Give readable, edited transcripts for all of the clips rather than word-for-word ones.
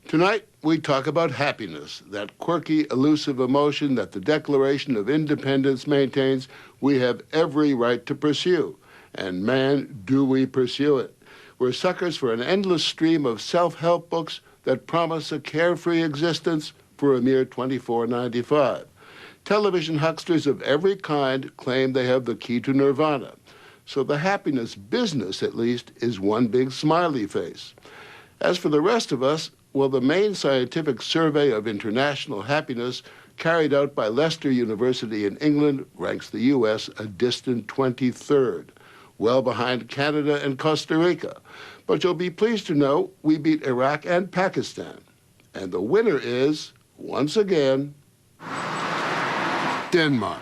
Tonight, we talk about happiness, that quirky, elusive emotion that the Declaration of Independence maintains we have every right to pursue. And man, do we pursue it. We're suckers for an endless stream of self-help books that promise a carefree existence for a mere $24.95. Television hucksters of every kind claim they have the key to nirvana. So the happiness business, at least, is one big smiley face. As for the rest of us, well, the main scientific survey of international happiness carried out by Leicester University in England ranks the U.S. a distant 23rd, well behind Canada and Costa Rica. But you'll be pleased to know we beat Iraq and Pakistan. And the winner is, once again, Denmark.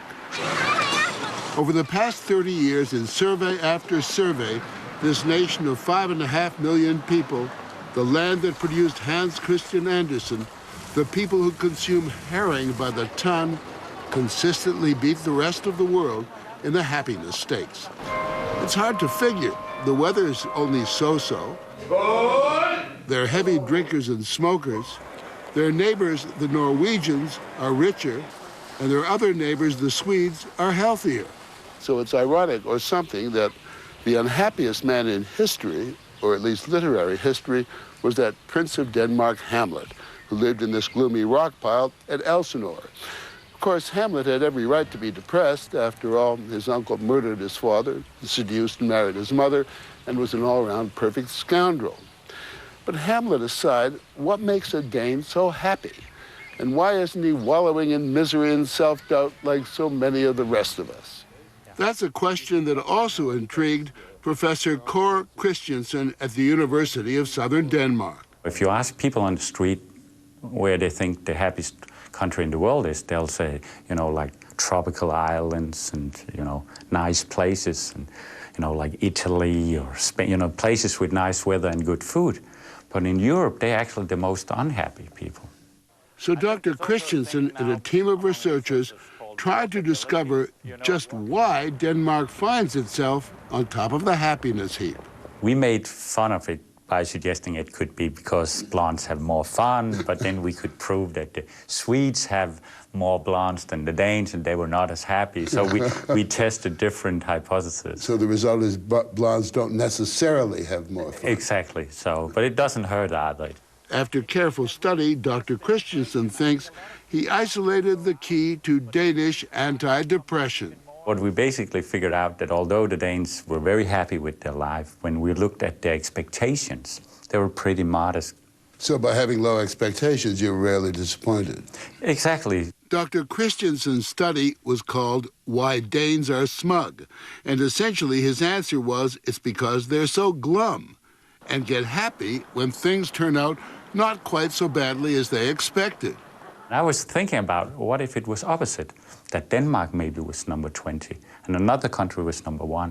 Over the past 30 years, in survey after survey, this nation of 5.5 million people, the land that produced Hans Christian Andersen, the people who consume herring by the ton, consistently beat the rest of the world in the happiness stakes. It's hard to figure. The weather's only so-so. They're heavy drinkers and smokers. Their neighbors, the Norwegians, are richer, and their other neighbors, the Swedes, are healthier. So it's ironic or something that the unhappiest man in history, or at least literary history, was that Prince of Denmark, Hamlet, who lived in this gloomy rock pile at Elsinore. Of course, Hamlet had every right to be depressed. After all, his uncle murdered his father, seduced and married his mother, and was an all-around perfect scoundrel. But Hamlet aside, what makes a Dane so happy? And why isn't he wallowing in misery and self-doubt like so many of the rest of us? That's a question that also intrigued Professor Kåre Christensen at the University of Southern Denmark. If you ask people on the street where they think the happiest country in the world is, they'll say, like tropical islands and, nice places, and, like Italy or Spain, places with nice weather and good food. But in Europe, they're actually the most unhappy people. So Dr. Christensen and a team of researchers tried to discover just why Denmark finds itself on top of the happiness heap. We made fun of it by suggesting it could be because blondes have more fun, but then we could prove that the Swedes have more blondes than the Danes, and they were not as happy. So we tested different hypotheses. So the result is blondes don't necessarily have more fun. Exactly, but it doesn't hurt either. After careful study, Dr. Christensen thinks he isolated the key to Danish anti-depression. What we basically figured out that although the Danes were very happy with their life, when we looked at their expectations, they were pretty modest. So by having low expectations, you're rarely disappointed. Exactly. Dr. Christensen's study was called Why Danes Are Smug, and essentially his answer was it's because they're so glum and get happy when things turn out not quite so badly as they expected. I was thinking about what if it was opposite, that Denmark maybe was number 20 and another country was number 1.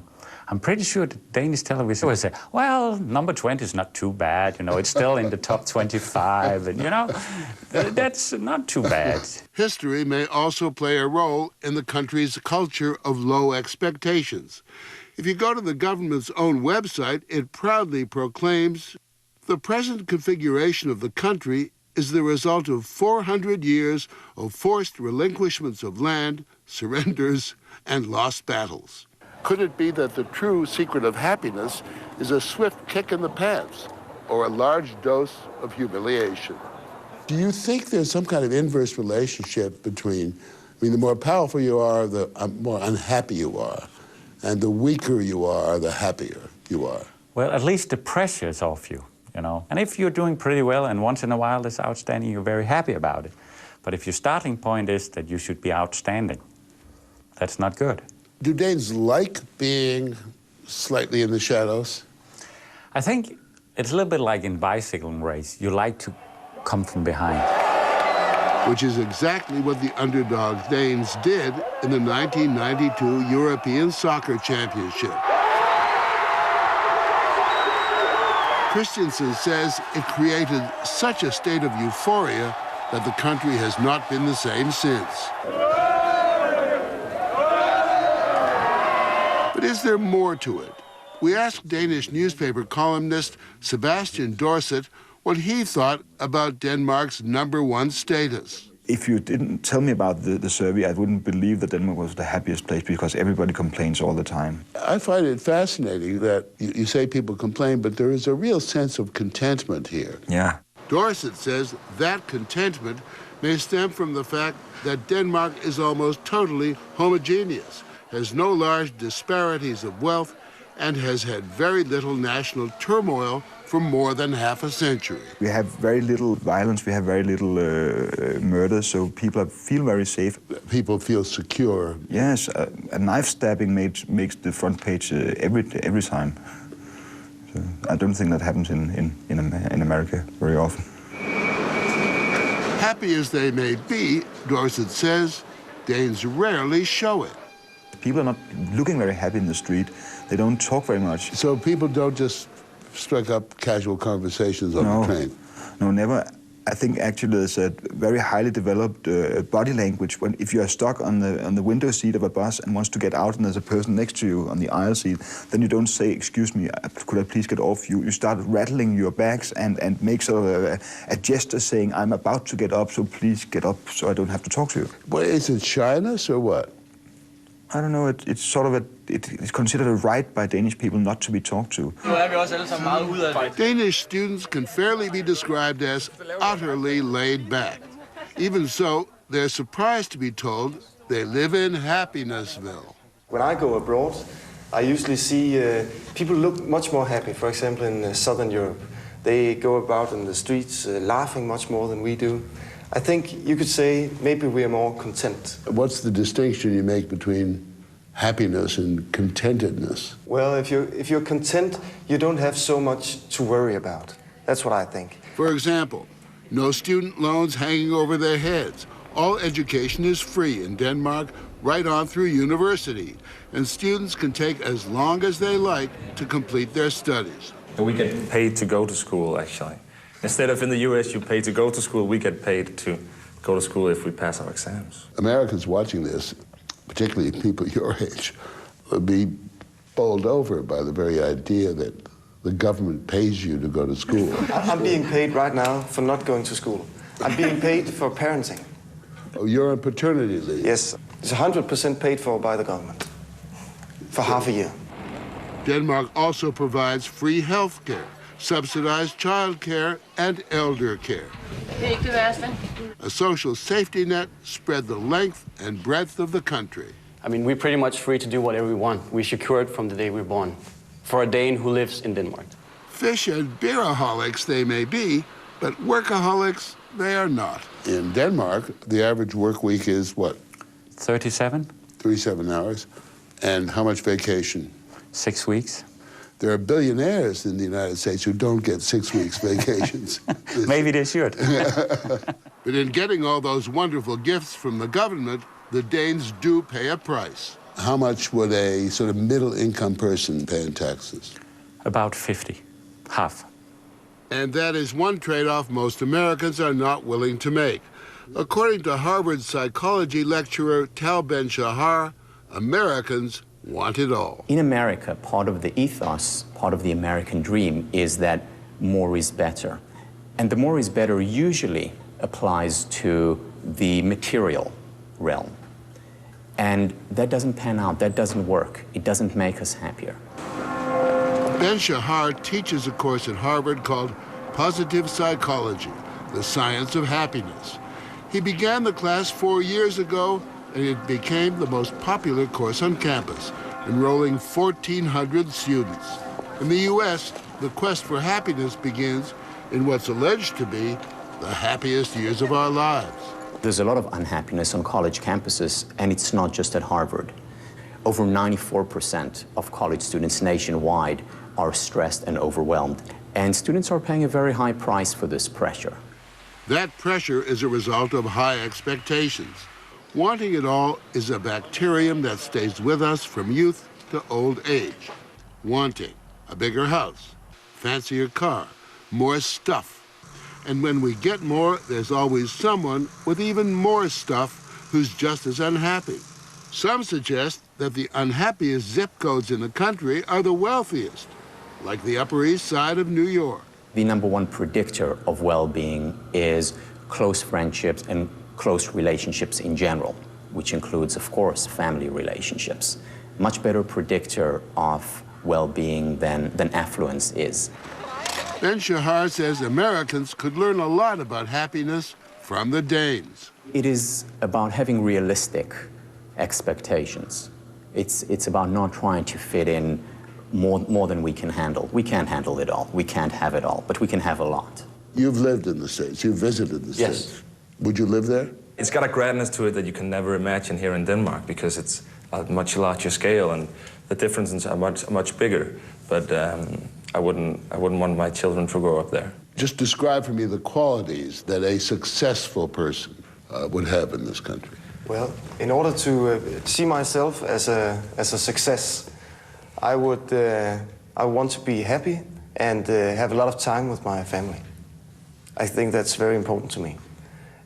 I'm pretty sure the Danish television would say, well, number 20 is not too bad, it's still in the top 25, and that's not too bad. History may also play a role in the country's culture of low expectations. If you go to the government's own website, it proudly proclaims, the present configuration of the country is the result of 400 years of forced relinquishments of land, surrenders, and lost battles. Could it be that the true secret of happiness is a swift kick in the pants or a large dose of humiliation? Do you think there's some kind of inverse relationship between, the more powerful you are, the more unhappy you are, and the weaker you are, the happier you are? Well, at least the pressure is off you. And if you're doing pretty well and once in a while it's outstanding, you're very happy about it. But if your starting point is that you should be outstanding, that's not good. Do Danes like being slightly in the shadows? I think it's a little bit like in bicycling race. You like to come from behind. Which is exactly what the underdog Danes did in the 1992 European Soccer Championship. Christensen says it created such a state of euphoria that the country has not been the same since. But is there more to it? We asked Danish newspaper columnist Sebastian Dorset what he thought about Denmark's #1 status. If you didn't tell me about the survey, I wouldn't believe that Denmark was the happiest place because everybody complains all the time. I find it fascinating that you say people complain, but there is a real sense of contentment here. Yeah. Dorset says that contentment may stem from the fact that Denmark is almost totally homogeneous, has no large disparities of wealth, and has had very little national turmoil for more than half a century. We have very little violence, we have very little murder, so people feel very safe. People feel secure. Yes, a knife stabbing makes the front page every time. So I don't think that happens in America very often. Happy as they may be, Dorset says, Danes rarely show it. People are not looking very happy in the street. They don't talk very much. So people don't just strike up casual conversations on the train? No, never. I think actually there's a very highly developed body language. If you are stuck on the window seat of a bus and wants to get out and there's a person next to you on the aisle seat, then you don't say, "Excuse me, could I please get off?" You start rattling your bags and make sort of a gesture saying, "I'm about to get up, so please get up so I don't have to talk to you." Well, is it shyness or what? I don't know. It's sort of it's considered a right by Danish people not to be talked to. Danish students can fairly be described as utterly laid back. Even so, they're surprised to be told they live in Happinessville. When I go abroad, I usually see people look much more happy. For example, in Southern Europe, they go about in the streets laughing much more than we do. I think you could say maybe we are more content. What's the distinction you make between happiness and contentedness? Well, if you're content, you don't have so much to worry about. That's what I think. For example, no student loans hanging over their heads. All education is free in Denmark, right on through university, and students can take as long as they like to complete their studies. We get paid to go to school, actually. Instead of in the US, you pay to go to school, we get paid to go to school if we pass our exams. Americans watching this, particularly people your age, would be bowled over by the very idea that the government pays you to go to school. I'm being paid right now for not going to school. I'm being paid for parenting. Oh, you're on paternity leave? Yes, it's 100% paid for by the government for half a year. Denmark also provides free health care, subsidized child care, and elder care. A social safety net spread the length and breadth of the country. I mean, we're pretty much free to do whatever we want. We secure it from the day we're born, for a Dane who lives in Denmark. Fish and beeraholics they may be, but workaholics they are not. In Denmark, the average work week is what? 37? 37 hours. And how much vacation? 6 weeks. There are billionaires in the United States who don't get 6 weeks vacations. Maybe they should. But in getting all those wonderful gifts from the government, the Danes do pay a price. How much would a sort of middle-income person pay in taxes? About 50, half. And that is one trade-off most Americans are not willing to make. According to Harvard psychology lecturer Tal Ben-Shahar, Americans want it all. In America, part of the ethos, part of the American dream is that more is better. And the more is better usually applies to the material realm. And that doesn't pan out, that doesn't work. It doesn't make us happier. Ben-Shahar teaches a course at Harvard called Positive Psychology, the Science of Happiness. He began the class 4 years ago, and it became the most popular course on campus, enrolling 1,400 students. In the U.S., the quest for happiness begins in what's alleged to be the happiest years of our lives. There's a lot of unhappiness on college campuses, and it's not just at Harvard. Over 94% of college students nationwide are stressed and overwhelmed, and students are paying a very high price for this pressure. That pressure is a result of high expectations. Wanting it all is a bacterium that stays with us from youth to old age. Wanting a bigger house, fancier car, more stuff. And when we get more, there's always someone with even more stuff who's just as unhappy. Some suggest that the unhappiest zip codes in the country are the wealthiest, like the Upper East Side of New York. The number one predictor of well-being is close friendships and close relationships in general, which includes, of course, family relationships. Much better predictor of well-being than affluence is. Ben Shahar says Americans could learn a lot about happiness from the Danes. It is about having realistic expectations. It's about not trying to fit in more than we can handle. We can't handle it all. We can't have it all, but we can have a lot. You've lived in the States. You've visited the Yes. States. Would you live there? It's got a grandness to it that you can never imagine here in Denmark because it's a much larger scale and the differences are much bigger. But I wouldn't want my children to grow up there. Just describe for me the qualities that a successful person would have in this country. Well, in order to see myself as a success, I want to be happy and have a lot of time with my family. I think that's very important to me.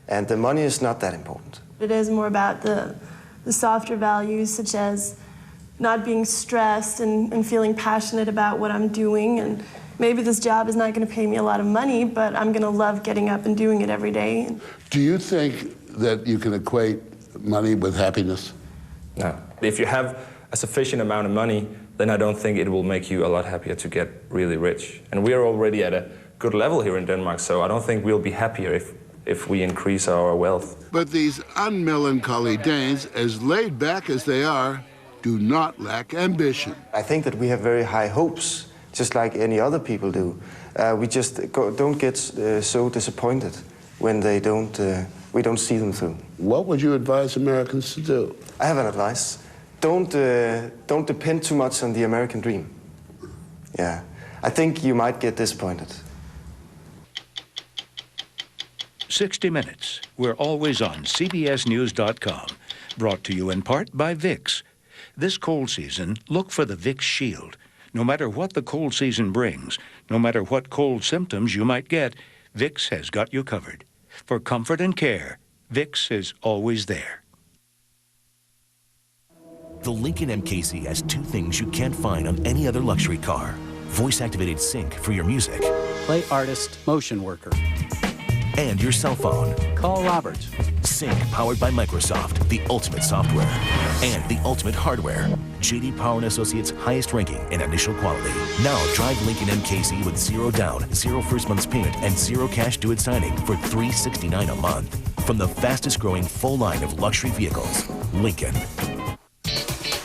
And the money is not that important. It is more about the softer values, such as not being stressed and feeling passionate about what I'm doing. And maybe this job is not going to pay me a lot of money, but I'm going to love getting up and doing it every day. Do you think that you can equate money with happiness? No. If you have a sufficient amount of money, then I don't think it will make you a lot happier to get really rich. And we are already at a good level here in Denmark, so I don't think we'll be happier if we increase our wealth. But these unmelancholy Danes, as laid back as they are, do not lack ambition. I think that we have very high hopes, just like any other people do. We just don't get so disappointed when we don't see them through. What would you advise Americans to do? I have an advice. Don't depend too much on the American dream. Yeah, I think you might get disappointed. 60 Minutes. We're always on CBSNews.com. Brought to you in part by Vicks. This cold season, look for the Vicks Shield. No matter what the cold season brings, no matter what cold symptoms you might get, Vicks has got you covered. For comfort and care, Vicks is always there. The Lincoln MKC has two things you can't find on any other luxury car. Voice-activated sync for your music. Play artist, motion worker. And your cell phone. Call Roberts. Sync powered by Microsoft, the ultimate software. And the ultimate hardware. J.D. Power & Associates' highest ranking in initial quality. Now drive Lincoln MKC with 0 down, 0 first month's payment, and 0 cash due at signing for $369 a month. From the fastest growing full line of luxury vehicles, Lincoln.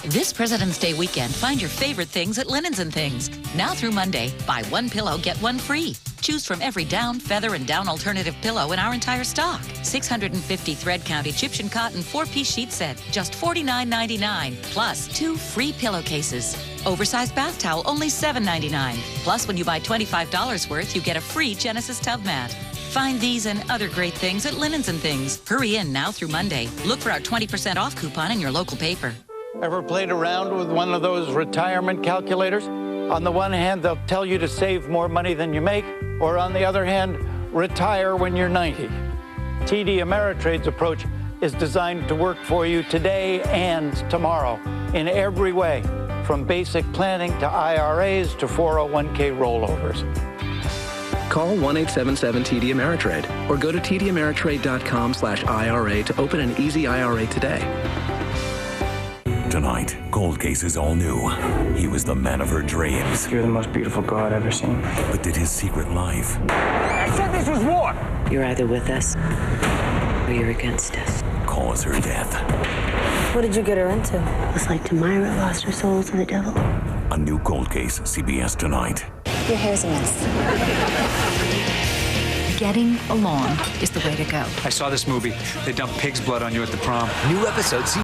This President's Day weekend, find your favorite things at Linens and Things. Now through Monday, buy one pillow, get one free. Choose from every down, feather, and down alternative pillow in our entire stock. 650 thread count Egyptian cotton 4-piece sheet set, just $49.99. Plus 2 free pillowcases. Oversized bath towel, only $7.99. Plus, when you buy $25 worth, you get a free Genesis tub mat. Find these and other great things at Linens and Things. Hurry in now through Monday. Look for our 20% off coupon in your local paper. Ever played around with one of those retirement calculators? On the one hand, they'll tell you to save more money than you make, or on the other hand, retire when you're 90. TD Ameritrade's approach is designed to work for you today and tomorrow in every way, from basic planning to IRAs to 401k rollovers. Call 1-877-TD Ameritrade or go to tdameritrade.com/IRA to open an easy IRA today. Tonight, Cold Case is all new. He was the man of her dreams. You're the most beautiful girl I've ever seen. But did his secret life... I said this was war! You're either with us or you're against us. Cause her death. What did you get her into? It's like Tamira lost her soul to the devil. A new Cold Case, CBS tonight. Your hair's a mess. Getting along is the way to go. I saw this movie. They dumped pig's blood on you at the prom. New episodes.